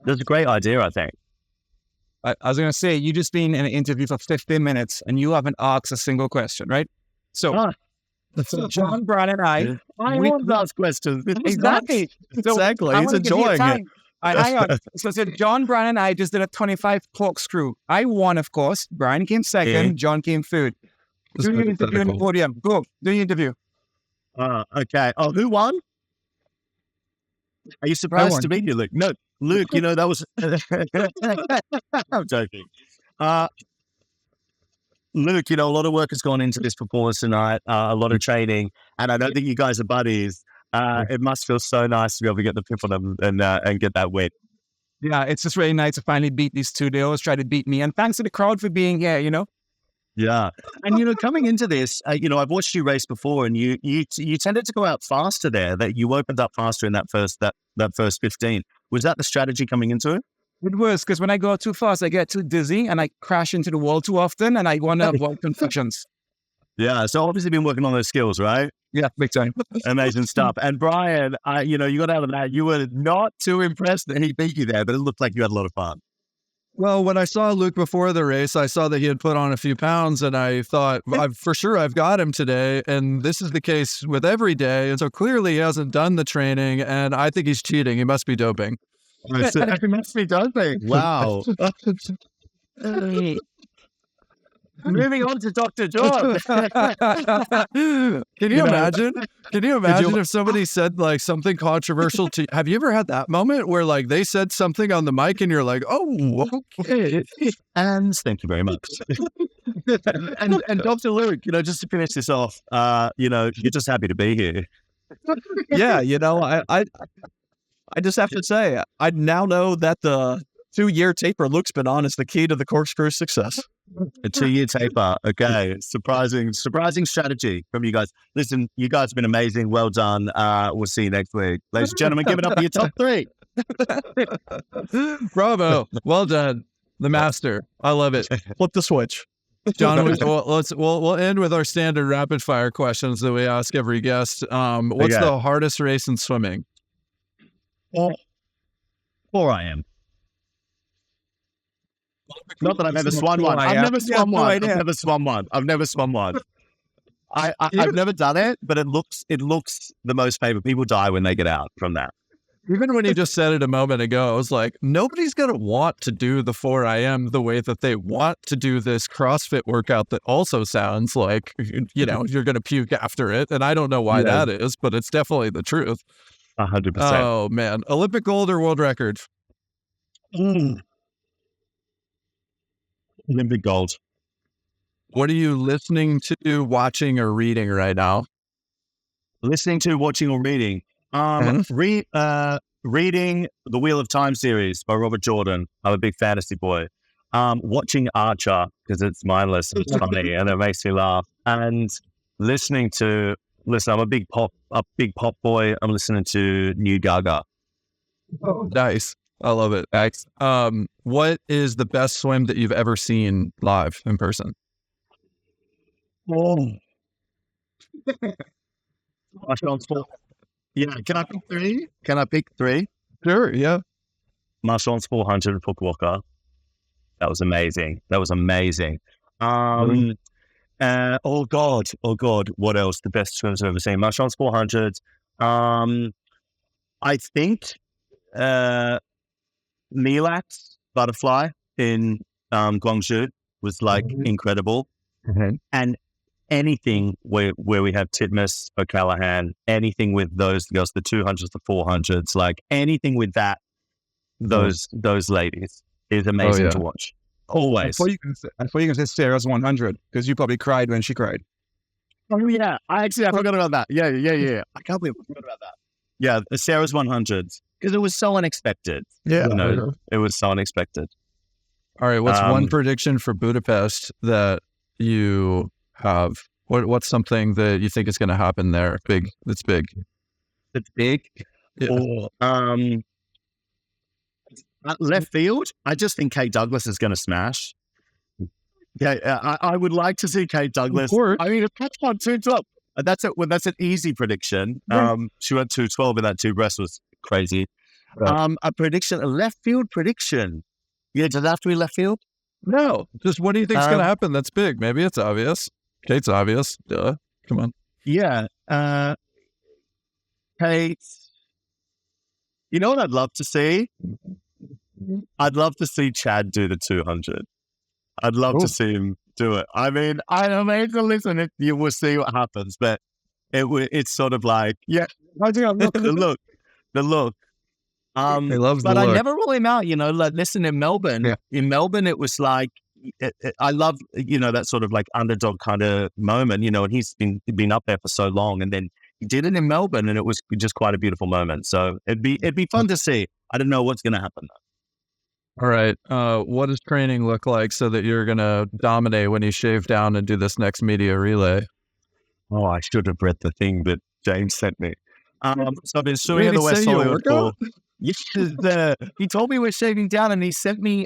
That's a great idea, I think. I was going to say, you just been in an interview for 15 minutes and you haven't asked a single question, right? So John, Brian, and I want to ask questions. Exactly. Exactly. He's enjoying it. Hang on. So John, Brian, and I just did a 25 corkscrew. I won, of course. Brian came second. John came third. Do your interview on the podium. Go. Do your interview. Okay. Oh, who won? Are you surprised to meet you, Luke? No, Luke, that was... I'm joking. Luke, a lot of work has gone into this performance tonight, a lot of training, and I know that you guys are buddies. It must feel so nice to be able to get the pip on them and get that win. Yeah, it's just really nice to finally beat these two. They always try to beat me. And thanks to the crowd for being here, Yeah. And, coming into this, I've watched you race before, and you tended to go out faster there, that you opened up faster in that first 15. Was that the strategy coming into it? It was, because when I go out too fast, I get too dizzy and I crash into the wall too often, and I want to avoid confusions. Yeah. So obviously been working on those skills, right? Yeah, big time. Amazing stuff. And Brian, you got out of that. You were not too impressed that he beat you there, but it looked like you had a lot of fun. Well, when I saw Luke before the race, I saw that he had put on a few pounds, and I thought, for sure I've got him today. And this is the case with every day. And so clearly he hasn't done the training, and I think he's cheating. He must be doping. He must be doping. Wow. Moving on to Dr. John. Can you imagine? Can you imagine if somebody said like something controversial to you? Have you ever had that moment where like they said something on the mic and you're like, oh, okay. And thank you very much. and Dr. Luke, just to finish this off, you're just happy to be here. Yeah, I just have to say, I now know that the 2-year taper Luke's been on is the key to the corkscrew success. A 2-year taper. Okay. Surprising strategy from you guys. Listen, you guys have been amazing. Well done. We'll see you next week. Ladies and gentlemen, give it up for your top 3. Bravo. Well done. The master. I love it. Flip the switch. John, we'll end with our standard rapid fire questions that we ask every guest. What's the hardest race in swimming? 4 a.m. Not that I've ever swum one. I've never swum one. I've never swum one. I've never done it, but it looks the most favorite. People die when they get out from that. Even when you just said it a moment ago, I was like, nobody's going to want to do the 4 a.m. the way that they want to do this CrossFit workout that also sounds like, you're going to puke after it. And I don't know why that is, but it's definitely the truth. 100%. Oh, man. Olympic gold or world record? Olympic gold. What are you listening to, watching, or reading right now? Listening to, watching, or reading? Reading the Wheel of Time series by Robert Jordan. I'm a big fantasy boy. Watching Archer because it's mindless and it's funny and it makes me laugh. And I'm a big pop boy. I'm listening to New Gaga. Oh, nice. I love it. Thanks. What is the best swim that you've ever seen live in person? Yeah, can I pick three? Sure, yeah. Marchand's 400 in Fukuoka. That was amazing. Oh God, what else? The best swims I've ever seen. Marchand's 400. I think Milak's butterfly in Guangzhou was incredible. And anything where we have Titmus, O'Callaghan, anything with those girls, the 200s, the 400s, anything with those ladies is amazing to watch. Always. I thought you can say Sarah's 100 because you probably cried when she cried. Oh yeah, I forgot about that. Yeah. I can't believe I forgot about that. Yeah, Sarah's 100s because it was so unexpected. Yeah, it was so unexpected. All right, what's one prediction for Budapest that you have? What's something that you think is going to happen there? That's big. It's big. Yeah. Left field, I just think Kate Douglas is going to smash. Yeah, I would like to see Kate Douglas. I mean, catch on 212. That's an easy prediction. She went 212 and that two breast was crazy. Right. A left field prediction. Yeah, does it have to be left field? No, just what do you think is going to happen? That's big. Maybe it's obvious. Kate's obvious. Duh. Come on. Yeah. Kate. You know what I'd love to see? I'd love to see Chad do the 200. I'd love to see him do it. I mean, listen, you will see what happens, but it's sort of like, the look. He loves but the look. I never rule him out, listen, in Melbourne, it was like, I love, that sort of underdog kind of moment, and he's been up there for so long, and then he did it in Melbourne, and it was just quite a beautiful moment. So it'd be fun to see. I don't know what's going to happen though. All right. What does training look like so that you're going to dominate when you shave down and do this next media relay? Oh, I should have read the thing that James sent me. So I've been swimming in the West Hollywood pool. Yes, he told me we're shaving down, and he sent me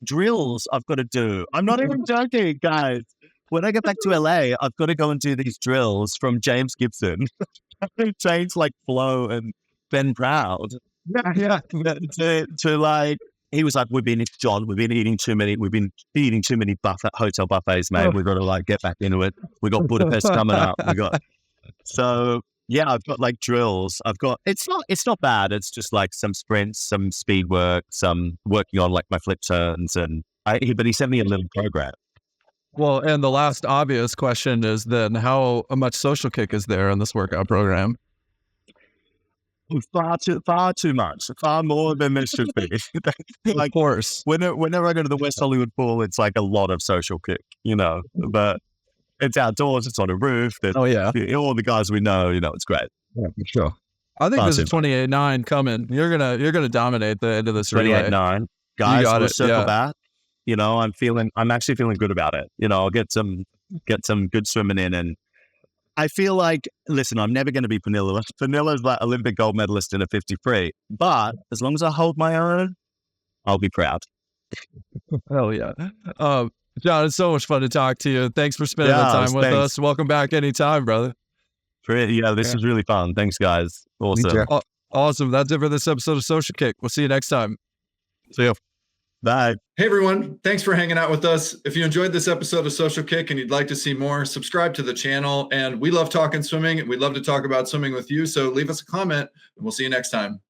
drills I've got to do. I'm not even joking, guys. When I get back to LA, I've got to go and do these drills from James Gibson. James Flo and Ben Proud. Yeah. He was like, we've been eating too many hotel buffets, mate. We've got to get back into it. We got Budapest coming up. So yeah, I've got drills. It's not bad. It's just some sprints, some speed work, some working on my flip turns, but he sent me a little program. Well, and the last obvious question is then how much social kick is there in this workout program? Far too much. Far more than there should be. Of course. Whenever I go to the West Hollywood pool, it's a lot of social kick, but it's outdoors, it's on a roof. All the guys we know, it's great. Yeah, for sure. I think this is 28.9 coming. You're gonna dominate the end of this relay. 28.9. Guys, we'll circle back. I'm actually feeling good about it. I'll get some good swimming in, and I feel like, listen, I'm never going to be Pernilla. Pernilla's like Olympic gold medalist in a 50 free. But as long as I hold my own, I'll be proud. Hell yeah. John, it's so much fun to talk to you. Thanks for spending the time with us. Welcome back anytime, brother. This was really fun. Thanks, guys. Awesome. Awesome. That's it for this episode of Social Kick. We'll see you next time. See you. Bye. Hey, everyone. Thanks for hanging out with us. If you enjoyed this episode of Social Kick and you'd like to see more, subscribe to the channel. And we love talking swimming. We'd love to talk about swimming with you. So leave us a comment and we'll see you next time.